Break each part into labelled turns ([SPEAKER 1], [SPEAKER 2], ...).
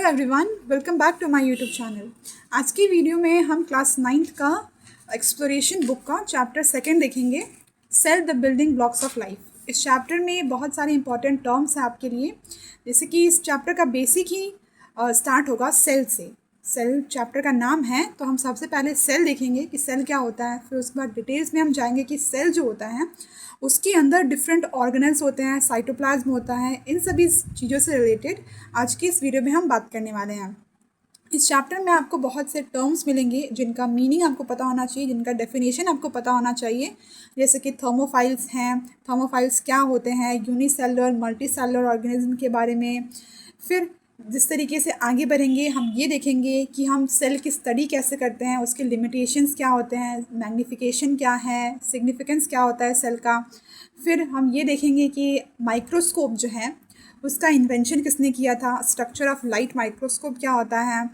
[SPEAKER 1] Everyone, welcome back to my YouTube channel. आज की video में हम क्लास 9th का एक्सप्लोरेशन बुक का चैप्टर 2 देखेंगे, cell the building blocks of life. इस चैप्टर में बहुत सारे इंपॉर्टेंट टर्म्स हैं आपके लिए, जैसे कि इस चैप्टर का बेसिक ही स्टार्ट होगा सेल से। सेल चैप्टर का नाम है, तो हम सबसे पहले सेल देखेंगे कि सेल क्या होता है। फिर उसके बाद डिटेल्स में हम जाएंगे कि सेल जो होता है उसके अंदर डिफरेंट ऑर्गेनेल्स होते हैं, साइटोप्लाज्म होता है। इन सभी चीज़ों से रिलेटेड आज की इस वीडियो में हम बात करने वाले हैं। इस चैप्टर में आपको बहुत से टर्म्स मिलेंगे जिनका मीनिंग आपको पता होना चाहिए, जिनका डेफिनेशन आपको पता होना चाहिए। जैसे कि थर्मोफाइल्स हैं, थर्मोफाइल्स क्या होते हैं, यूनिसेलुलर मल्टी सेलुलर ऑर्गेनिज्म के बारे में। फिर जिस तरीके से आगे बढ़ेंगे हम ये देखेंगे कि हम सेल की स्टडी कैसे करते हैं, उसके लिमिटेशंस क्या होते हैं, मैग्नीफिकेशन क्या है, सिग्निफिकेंस क्या होता है सेल का। फिर हम ये देखेंगे कि माइक्रोस्कोप जो है उसका इन्वेंशन किसने किया था, स्ट्रक्चर ऑफ लाइट माइक्रोस्कोप क्या होता है।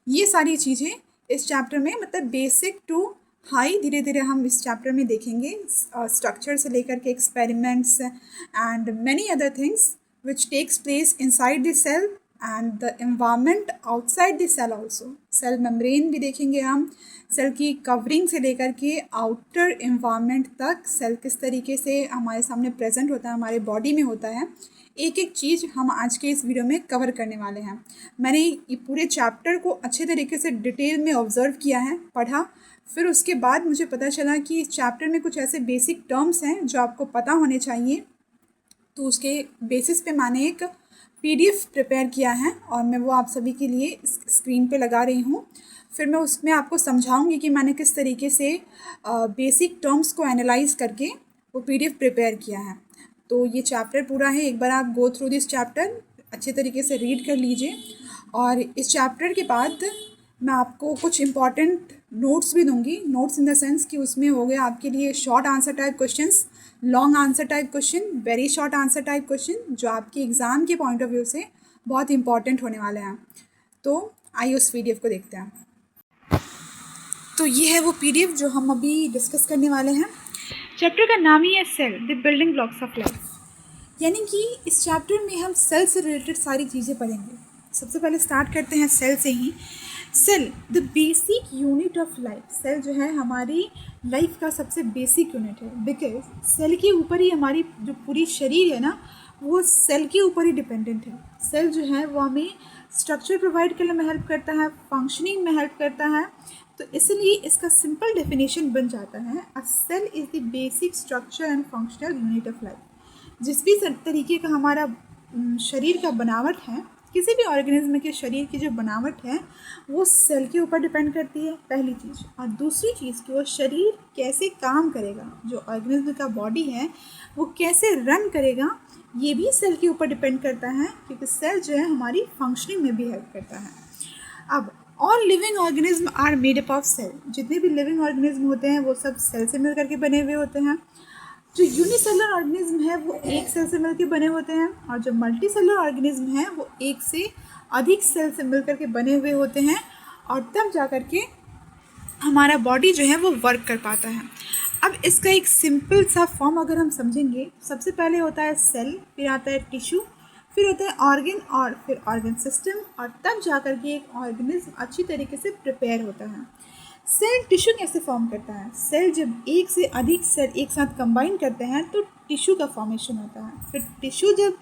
[SPEAKER 1] ये सारी चीज़ें इस चैप्टर में मतलब बेसिक टू हाई धीरे धीरे हम इस चैप्टर में देखेंगे, स्ट्रक्चर से लेकर के experiments and many other things which takes place inside the cell and the environment outside the cell also. Cell membrane भी देखेंगे हम, सेल की कवरिंग से लेकर के आउटर एनवायरनमेंट तक सेल किस तरीके से हमारे सामने प्रेजेंट होता है, हमारे बॉडी में होता है। एक एक चीज़ हम आज के इस वीडियो में कवर करने वाले हैं। मैंने ये पूरे चैप्टर को अच्छे तरीके से डिटेल में ऑब्जर्व किया है, पढ़ा। फिर उसके बाद मुझे पता चला कि इस चैप्टर में कुछ ऐसे बेसिक टर्म्स हैं जो आपको पता होने चाहिए। तो उसके बेसिस पे मैंने एक PDF प्रिपेयर किया है और मैं वो आप सभी के लिए स्क्रीन पे लगा रही हूँ। फिर मैं उसमें आपको समझाऊंगी कि मैंने किस तरीके से बेसिक टर्म्स को एनालाइज करके वो PDF प्रिपेयर किया है। तो ये चैप्टर पूरा है, एक बार आप गो थ्रू दिस चैप्टर अच्छे तरीके से रीड कर लीजिए। और इस चैप्टर के बाद मैं आपको कुछ इम्पॉर्टेंट नोट्स भी दूंगी। नोट्स इन द सेंस कि उसमें हो गया आपके लिए short answer type questions, long answer type question, very short answer type question, जो आपके एग्ज़ाम के पॉइंट ऑफ व्यू से बहुत इंपॉर्टेंट होने वाले हैं। तो आइए उस PDF को देखते हैं। तो ये है वो PDF जो हम अभी डिस्कस करने वाले हैं। चैप्टर का नाम ही है cell the building blocks of life, यानी कि इस चैप्टर में हम सेल से रिलेटेड सारी चीज़ें पढ़ेंगे। सबसे पहले स्टार्ट करते हैं सेल से ही। Cell the basic unit of life. Cell जो है हमारी लाइफ का सबसे बेसिक यूनिट है, बिकॉज सेल के ऊपर ही हमारी जो पूरी शरीर है ना, वो सेल के ऊपर ही डिपेंडेंट है। सेल जो है वो हमें स्ट्रक्चर प्रोवाइड करने में हेल्प करता है, फंक्शनिंग में हेल्प करता है। तो इसलिए इसका सिंपल डेफिनेशन बन जाता है, a cell is the basic structure and functional unit of life. जिस भी तरीके का हमारा शरीर का बनावट है, किसी भी ऑर्गेनिज्म के शरीर की जो बनावट है वो सेल के ऊपर डिपेंड करती है, पहली चीज़। और दूसरी चीज़ कि वो शरीर कैसे काम करेगा, जो ऑर्गेनिज्म का बॉडी है वो कैसे रन करेगा, ये भी सेल के ऊपर डिपेंड करता है, क्योंकि सेल जो है हमारी फंक्शनिंग में भी हेल्प करता है। अब all living organism are made up of cell. जितने भी लिविंग ऑर्गेनिज्म होते हैं वो सब सेल से मिल करके बने हुए होते हैं। जो यूनिसेलुलर ऑर्गेनिज्म है वो एक सेल से मिलकर बने होते हैं, और जो मल्टी सेलुलर ऑर्गेनिज्म है वो एक से अधिक सेल से मिलकर के बने हुए होते हैं, और तब जा कर के हमारा बॉडी जो है वो वर्क कर पाता है। अब इसका एक सिंपल सा फॉर्म अगर हम समझेंगे, सबसे पहले होता है सेल, फिर आता है टिश्यू, फिर होता है ऑर्गन, और फिर ऑर्गन सिस्टम, और तब जा कर के एक ऑर्गेनिज्म अच्छी तरीके से प्रिपेयर होता है। सेल टिश्यू कैसे फॉर्म करता है? सेल जब एक से अधिक सेल एक साथ कंबाइन करते हैं तो टिश्यू का फॉर्मेशन होता है। फिर टिश्यू जब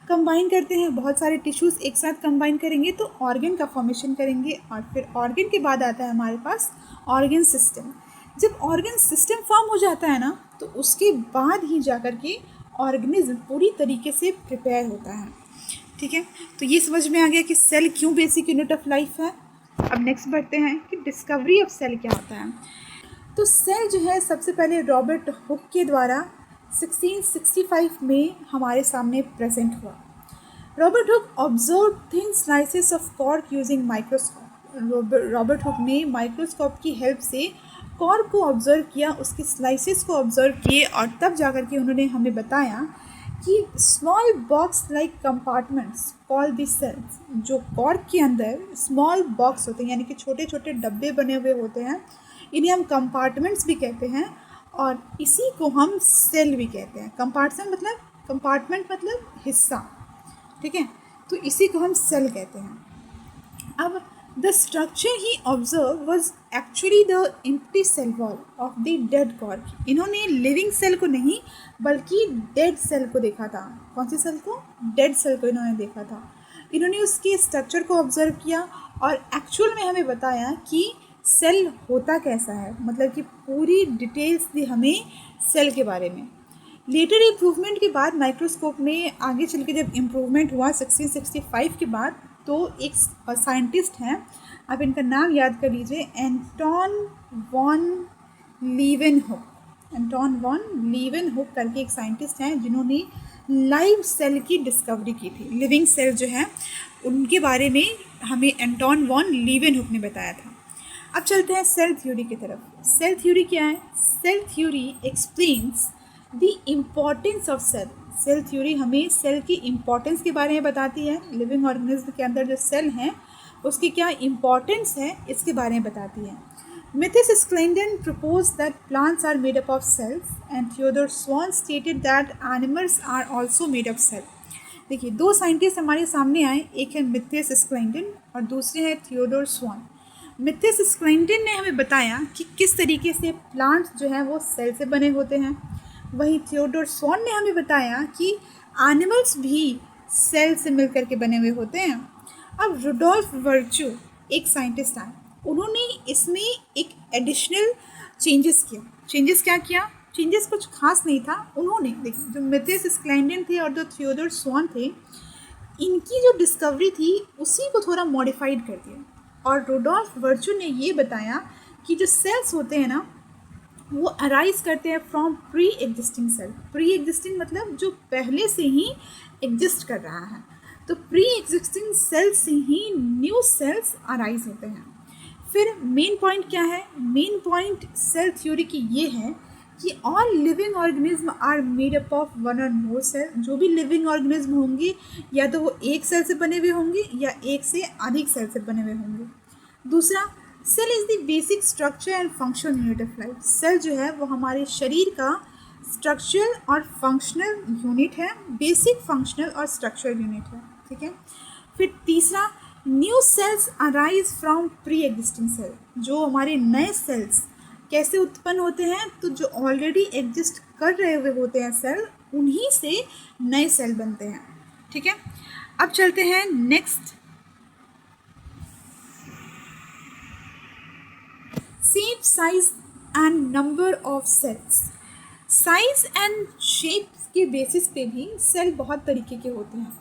[SPEAKER 1] कंबाइन करते हैं, बहुत सारे टिश्यूज़ एक साथ कंबाइन करेंगे तो ऑर्गन का फॉर्मेशन करेंगे, और फिर ऑर्गन के बाद आता है हमारे पास ऑर्गन सिस्टम। जब ऑर्गन सिस्टम फॉर्म हो जाता है ना, तो उसके बाद ही जाकर के ऑर्गेनिज्म पूरी तरीके से प्रिपेयर होता है। ठीक है, तो ये समझ में आ गया कि सेल क्यों बेसिक यूनिट ऑफ लाइफ है। अब नेक्स्ट बढ़ते हैं कि डिस्कवरी ऑफ सेल क्या होता है। तो सेल जो है सबसे पहले रॉबर्ट हुक के द्वारा 1665 में हमारे सामने प्रेजेंट हुआ। Robert Hooke observe thin slices of cork using microscope. Robert Hooke ने माइक्रोस्कोप की हेल्प से कॉर्क को ऑब्जर्व किया, उसके स्लाइसेस को ऑब्जर्व किए, और तब जाकर के उन्होंने हमें बताया कि small box like compartments call the cells. जो कॉर्क के अंदर स्मॉल बॉक्स होते हैं, यानी कि छोटे छोटे डब्बे बने हुए होते हैं, इन्हें हम कंपार्टमेंट्स भी कहते हैं, और इसी को हम सेल भी कहते हैं। कंपार्टमेंट मतलब हिस्सा, ठीक है, तो इसी को हम सेल कहते हैं। अब the structure he observe was actually the empty cell wall of the dead cork. इन्होंने लिविंग सेल को नहीं बल्कि डेड सेल को देखा था। कौन सी सेल को? डेड सेल को इन्होंने देखा था। इन्होंने उसके स्ट्रक्चर को ऑब्जर्व किया और एक्चुअल में हमें बताया कि सेल होता कैसा है, मतलब कि पूरी डिटेल्स दी हमें सेल के बारे में। लेटर इम्प्रूवमेंट के बाद माइक्रोस्कोप में आगे चल के जब इम्प्रूवमेंट हुआ 1665 के बाद, तो एक साइंटिस्ट हैं, आप इनका नाम याद कर लीजिए, Anton von Leeuwenhoek. Anton von Leeuwenhoek करके एक साइंटिस्ट हैं जिन्होंने लाइव सेल की डिस्कवरी की थी। लिविंग सेल जो है उनके बारे में हमें एंटोन वॉन लीवेनहुक ने बताया था। अब चलते हैं सेल थ्योरी की तरफ। सेल थ्योरी क्या है? Cell theory explains the importance of cell. Cell theory हमें सेल की इम्पॉर्टेंस के बारे में बताती है। लिविंग ऑर्गेनिज्म के अंदर जो सेल हैं उसकी क्या इम्पॉर्टेंस है इसके बारे में बताती है। Matthias Sklanden proposed that plants are made up of cells and Theodore Swan stated that animals are also made of cells. देखिए, दो साइंटिस्ट हमारे सामने आए, एक है मिथियस स्क्लेंडन और दूसरे है थियोडोर स्वान। मिथियस स्क्लेंडन ने हमें बताया कि किस तरीके से प्लांट्स जो हैं वो सेल से बने होते हैं, वहीं थियोडोर स्वान ने हमें बताया कि एनिमल्स भी सेल से मिलकर के बने हुए होते हैं। अब रुडोल्फ वर्च्यू एक साइंटिस्ट आए, उन्होंने इसमें एक एडिशनल चेंजेस किया। चेंजेस क्या किया? चेंजेस कुछ खास नहीं था। उन्होंने देखिए, जो मिथियस स्क्लेंडन थे और जो थियोडोर स्वान थे, इनकी जो डिस्कवरी थी उसी को थोड़ा मॉडिफाइड कर दिया। और रुडोल्फ वर्च्यू ने ये बताया कि जो सेल्स होते हैं ना वो अराइज करते हैं from pre existing cell. Pre existing मतलब जो पहले से ही एग्जिस्ट कर रहा है, तो प्री एग्जिस्टिंग सेल से ही न्यू सेल्स अराइज होते हैं। फिर मेन पॉइंट क्या है? मेन पॉइंट सेल थ्योरी की ये है कि all living organism are made up of one or more cell. जो भी लिविंग ऑर्गेनिज्म होंगे या तो वो एक सेल से बने हुए होंगे या एक से अधिक सेल से बने हुए होंगे। दूसरा, cell is the basic structure and functional unit of life. Cell जो है वो हमारे शरीर का स्ट्रक्चरल और फंक्शनल यूनिट है, बेसिक फंक्शनल और स्ट्रक्चरल यूनिट है, ठीक है। फिर तीसरा, new cells arise from pre existing cell. जो हमारे नए सेल्स कैसे उत्पन्न होते हैं? तो जो ऑलरेडी एग्जिस्ट कर रहे हुए होते हैं सेल, उन्हीं से नए सेल बनते हैं, ठीक है। अब चलते हैं next, shape, size and number of cells. Size and shape के बेसिस पे भी सेल बहुत तरीके के होते हैं।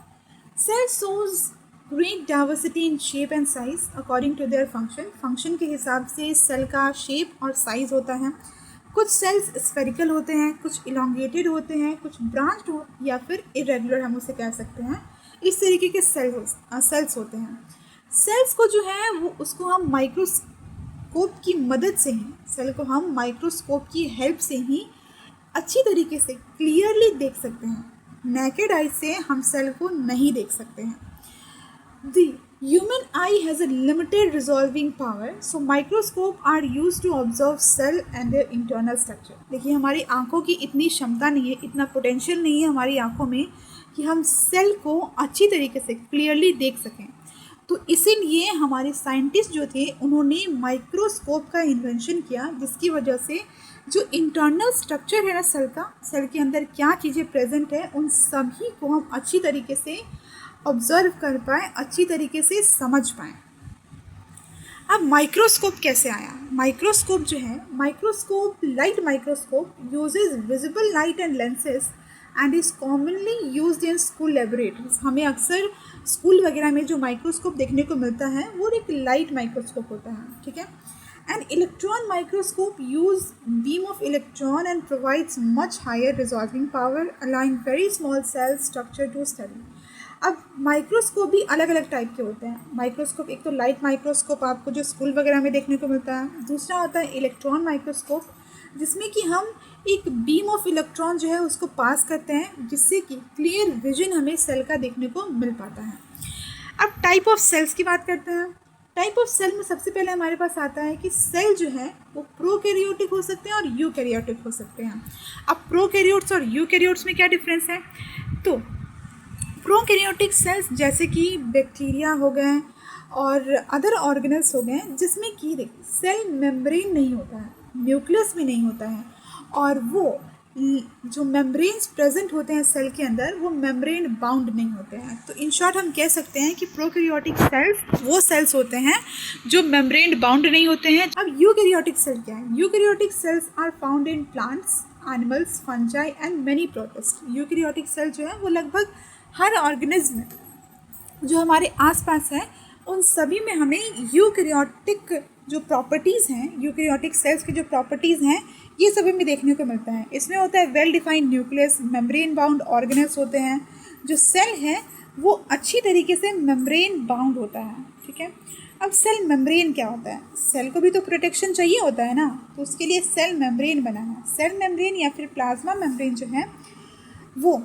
[SPEAKER 1] Cell shows great diversity in shape and size according to their function. Function के हिसाब से सेल का शेप और साइज होता है। कुछ सेल्स स्फेरिकल होते हैं, कुछ इलोंगेटेड होते हैं, कुछ ब्रांच्ड हो या फिर इरेगुलर हम उसे कह सकते हैं। इस तरीके के सेल्स होते हैं। सेल्स को जो है वो उसको हम माइक्रोस्कोप की मदद से ही, सेल को हम माइक्रोस्कोप की हेल्प से ही अच्छी तरीके से क्लियरली देख सकते हैं। नेकेड आई से हम सेल को नहीं देख सकते हैं। The human eye has a limited resolving power, so microscope are used to observe cell and their internal structure. देखिए, हमारी आंखों की इतनी क्षमता नहीं है, इतना पोटेंशियल नहीं है हमारी आंखों में कि हम सेल को अच्छी तरीके से क्लियरली देख सकें। तो इसीलिए हमारे साइंटिस्ट जो थे उन्होंने माइक्रोस्कोप का इन्वेंशन किया, जिसकी वजह से जो इंटरनल स्ट्रक्चर है ना सेल का, सेल के अंदर क्या चीज़ें प्रेजेंट है, उन सभी को हम अच्छी तरीके से ऑब्जर्व कर पाएँ, अच्छी तरीके से समझ पाएँ। अब माइक्रोस्कोप कैसे आया? माइक्रोस्कोप जो है, microscope light microscope uses visible light and lenses and is commonly used in school laboratories. हमें अक्सर स्कूल वगैरह में जो माइक्रोस्कोप देखने को मिलता है वो एक लाइट माइक्रोस्कोप होता है, ठीक है। An electron microscope use beam of electron and provides much higher resolving power, allowing very small cell structure to study. अब माइक्रोस्कोप भी अलग अलग टाइप के होते हैं। माइक्रोस्कोप, एक तो लाइट माइक्रोस्कोप आपको जो स्कूल वगैरह में देखने को मिलता है, दूसरा होता है इलेक्ट्रॉन माइक्रोस्कोप, जिसमें कि हम एक बीम ऑफ इलेक्ट्रॉन जो है उसको पास करते हैं, जिससे कि क्लियर विजन हमें सेल का देखने को मिल पाता है। अब टाइप ऑफ सेल्स की बात करते हैं। टाइप ऑफ सेल में सबसे पहले हमारे पास आता है कि सेल जो है वो प्रोकैरियोटिक हो सकते हैं और यूकैरियोटिक हो सकते हैं। अब प्रोकैरियोट्स और यूकैरियोट्स में क्या डिफरेंस है? तो प्रोकैरियोटिक सेल्स जैसे कि बैक्टीरिया हो गए, और अदर ऑर्गेनल्स हो गए जिसमें कि देखिए सेल मेम्ब्रेन नहीं होता है, न्यूक्लियस भी नहीं होता है, और वो जो मेम्ब्रेन्स प्रेजेंट होते हैं सेल के अंदर वो मेम्ब्रेन बाउंड नहीं होते हैं। तो इन शॉर्ट हम कह सकते हैं कि प्रोकैरियोटिक सेल्स वो सेल्स होते हैं जो मेम्ब्रेन बाउंड नहीं होते हैं। अब यूकैरियोटिक सेल क्या है? Eukaryotic cells are found in plants, animals, fungi and many protist. Eukaryotic cell जो है वो लगभग हर ऑर्गेनिज्म जो हमारे आसपास है उन सभी में हमें यूकैरियोटिक जो प्रॉपर्टीज़ हैं, यूकैरियोटिक सेल्स की जो प्रॉपर्टीज़ हैं, ये सभी में देखने को मिलता है। इसमें होता है well defined nucleus, membrane bound organelles होते हैं। जो सेल है वो अच्छी तरीके से मेम्ब्रेन बाउंड होता है, ठीक है। अब सेल मेम्ब्रेन क्या होता है? सेल को भी तो प्रोटेक्शन चाहिए होता है ना, तो उसके लिए सेल मेम्ब्रेन बना है। सेल मेम्ब्रेन या फिर प्लाज्मा मेम्ब्रेन जो है वो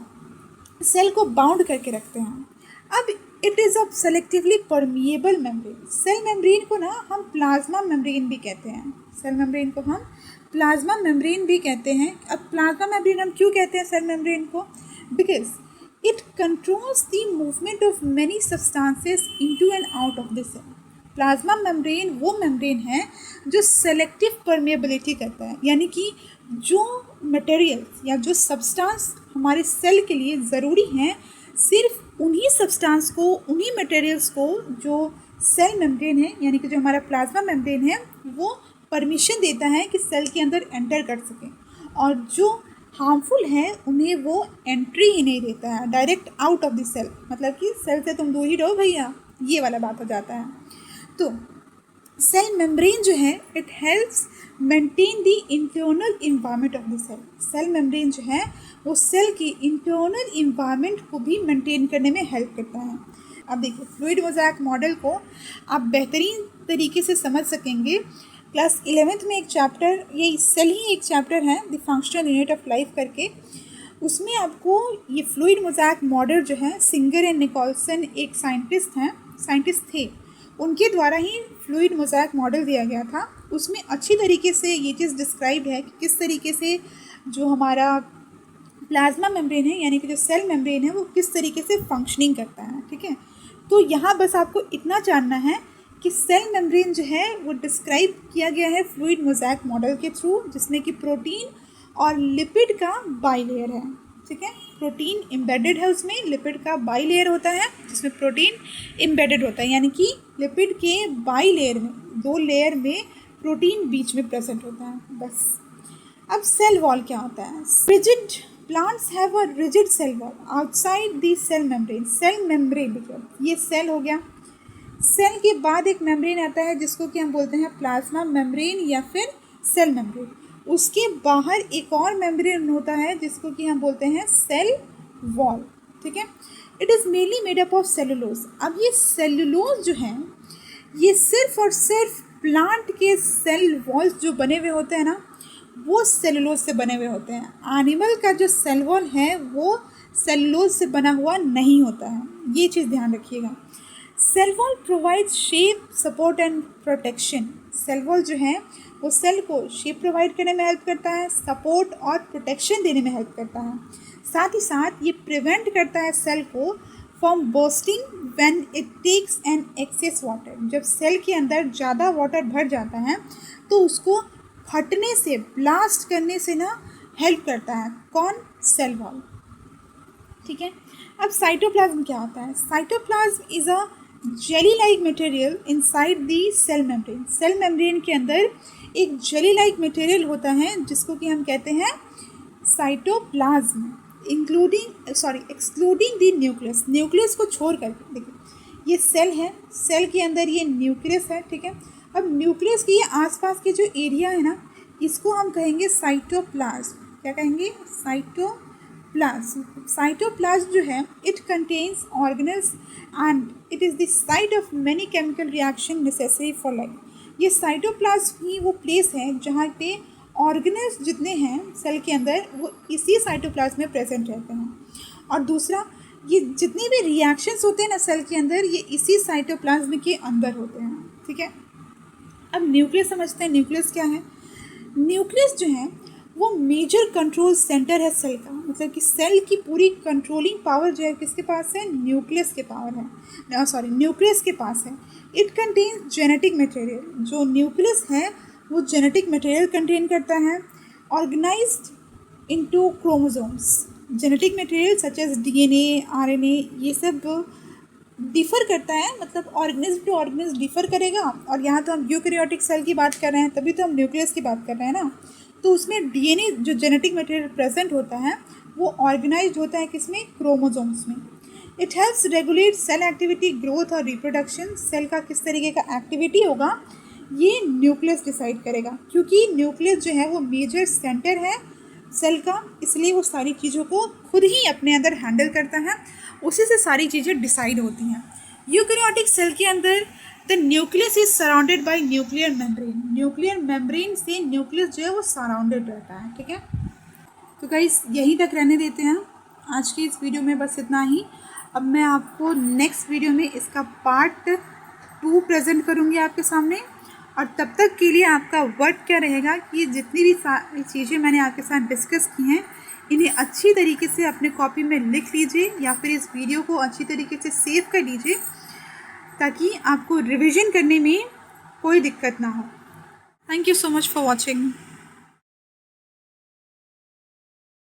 [SPEAKER 1] सेल को बाउंड करके रखते हैं। अब it is a selectively permeable membrane. Cell membrane को ना हम प्लाज्मा मेम्ब्रेन भी कहते हैं। सेल मेम्ब्रेन को हम प्लाज्मा मेम्ब्रेन भी कहते हैं। अब प्लाज्मा मेम्ब्रेन हम क्यों कहते हैं सेल मेम्ब्रेन को? Because it controls the movement of many substances into and out of the cell. Plasma membrane वो मेम्ब्रेन है जो सेलेक्टिव परमिएबिलिटी करता है, यानी कि जो मटेरियल्स या जो सब्सटेंस हमारे सेल के लिए ज़रूरी हैं सिर्फ उन्हीं सब्सटेंस को, उन्हीं मटेरियल्स को जो सेल मेम्ब्रेन है यानी कि जो हमारा प्लाज्मा मेम्ब्रेन है वो परमिशन देता है कि सेल के अंदर एंटर कर सकें, और जो हार्मफुल है उन्हें वो एंट्री ही नहीं देता है, direct out of the cell. मतलब कि सेल से तुम दूर ही रहो भैया, ये वाला बात हो जाता है। तो सेल मेम्ब्रेन जो है it helps maintain the internal environment of the cell. Cell membrane जो है वो सेल की इंटरनल इन्वायरमेंट को भी मेंटेन करने में हेल्प करता है। अब देखिए फ्लूइड मोज़ेक मॉडल को आप बेहतरीन तरीके से समझ सकेंगे। क्लास 11th में एक चैप्टर, ये सेल ही एक चैप्टर है, the functional unit of life करके, उसमें आपको ये फ्लूइड मोज़ेक मॉडल जो है सिंगर एंड निकोलसन एक साइंटिस्ट थे, उनके द्वारा ही फ्लूइड मोज़ेक मॉडल दिया गया था। उसमें अच्छी तरीके से ये चीज़ डिस्क्राइब है कि किस तरीके से जो हमारा प्लाज्मा मेम्ब्रेन है यानी कि जो सेल मेम्ब्रेन है वो किस तरीके से फंक्शनिंग करता है, ठीक है। तो यहाँ बस आपको इतना जानना है कि सेल मेम्ब्रेन जो है वो डिस्क्राइब किया गया है फ्लूइड मोज़ेक मॉडल के थ्रू, जिसमें कि प्रोटीन और लिपिड का बाइलेयर है, ठीक है। प्रोटीन एम्बेडेड है उसमें, लिपिड का बाइलेयर होता है जिसमें प्रोटीन एम्बेडेड होता है, यानी कि लिपिड के बाइलेयर में, दो लेयर में प्रोटीन बीच में प्रेजेंट होता है, बस। अब सेल वॉल क्या होता है? Rigid plants have a rigid cell wall outside the cell membrane. Cell membrane ये सेल हो गया। सेल के बाद एक मेम्ब्रेन आता है जिसको कि हम बोलते हैं प्लाज्मा मेम्ब्रेन या फिर सेल मेम्ब्रेन। उसके बाहर एक और मेम्ब्रेन होता है जिसको कि हम बोलते हैं सेल वॉल, ठीक है। It is mainly made up of cellulose. अब ये सेलुलोज जो है ये सिर्फ और सिर्फ प्लांट के सेल वॉल्स जो बने हुए होते हैं ना वो सेलुलोज से बने हुए होते हैं। एनिमल का जो सेल वॉल है वो सेलुलोज से बना हुआ नहीं होता है, ये चीज़ ध्यान रखिएगा। Cell wall provides shape, support and protection. Cell wall जो है वो सेल को शेप प्रोवाइड करने में हेल्प करता है, सपोर्ट और प्रोटेक्शन देने में हेल्प करता है। साथ ही साथ ये प्रिवेंट करता है सेल को from bursting when it takes an excess water. जब सेल के अंदर ज़्यादा वाटर भर जाता है तो उसको फटने से, ब्लास्ट करने से ना हेल्प करता है। कौन? सेल वॉल, ठीक है। अब साइटोप्लाज्म क्या होता है? Cytoplasm is a jelly like material inside the cell membrane. Cell membrane के अंदर एक जेली लाइक मटेरियल होता है जिसको कि हम कहते हैं cytoplasm, excluding the nucleus. Nucleus को छोड़ करके देखिए ये सेल है, सेल के अंदर ये न्यूक्लियस है, ठीक है। अब न्यूक्लियस के ये आसपास के जो एरिया है ना इसको हम कहेंगे साइटोप्लाज्म। क्या कहेंगे? साइटोप्लाज्म। साइटोप्लाज्म जो है it contains organelles and it is the site of many chemical reaction necessary for life. ये साइटोप्लाज्म ही वो प्लेस है जहाँ पे ऑर्गेनल्स जितने हैं सेल के अंदर वो इसी साइटोप्लाज्म में प्रेजेंट रहते हैं। और दूसरा, ये जितने भी रिएक्शंस होते हैं ना सेल के अंदर ये इसी साइटोप्लाज्म के अंदर होते हैं, ठीक है। अब न्यूक्लियस समझते हैं। न्यूक्लियस क्या है? न्यूक्लियस जो है वो मेजर कंट्रोल सेंटर है सेल का, मतलब कि सेल की पूरी कंट्रोलिंग पावर जो है किसके पास है, न्यूक्लियस के पावर है, सॉरी न्यूक्लियस के पास है। इट कंटेन्स जेनेटिक मटेरियल, जो न्यूक्लियस है वो जेनेटिक मटेरियल कंटेन करता है, organised into chromosomes. Genetic material such as DNA, RNA, ये सब डिफ़र करता है, मतलब ऑर्गेनिज्म टू ऑर्गेनिज्म डिफ़र करेगा। और यहाँ तो हम यूकैरियोटिक सेल की बात कर रहे हैं, तभी तो हम न्यूक्लियस की बात कर रहे हैं ना। तो उसमें डीएनए जो जेनेटिक मटेरियल प्रेजेंट होता है वो ऑर्गेनाइज्ड होता है किसमें, क्रोमोसोम्स में। It helps regulate cell activity, growth और रिप्रोडक्शन। सेल का किस तरीके का एक्टिविटी होगा ये न्यूक्लियस डिसाइड करेगा, क्योंकि न्यूक्लियस जो है वो मेजर सेंटर है सेल का, इसलिए वो सारी चीज़ों को खुद ही अपने अंदर हैंडल करता है, उसी से सारी चीज़ें डिसाइड होती हैं। यूकैरियोटिक सेल के अंदर the nucleus is surrounded by nuclear membrane. Nuclear membrane से न्यूक्लियस जो है वो सराउंडेड रहता है, ठीक है। तो गाइस यहीं तक रहने देते हैं आज की इस वीडियो में, बस इतना ही। अब मैं आपको नेक्स्ट वीडियो में इसका पार्ट 2 प्रेजेंट करूँगी आपके सामने। और तब तक के लिए आपका वर्क क्या रहेगा कि जितनी भी सारी चीज़ें मैंने आपके साथ डिस्कस की हैं इन्हें अच्छी तरीके से अपने कॉपी में लिख लीजिए, या फिर इस वीडियो को अच्छी तरीके से सेव कर लीजिए, ताकि आपको रिवीजन करने में कोई दिक्कत ना हो। Thank you so much for watching.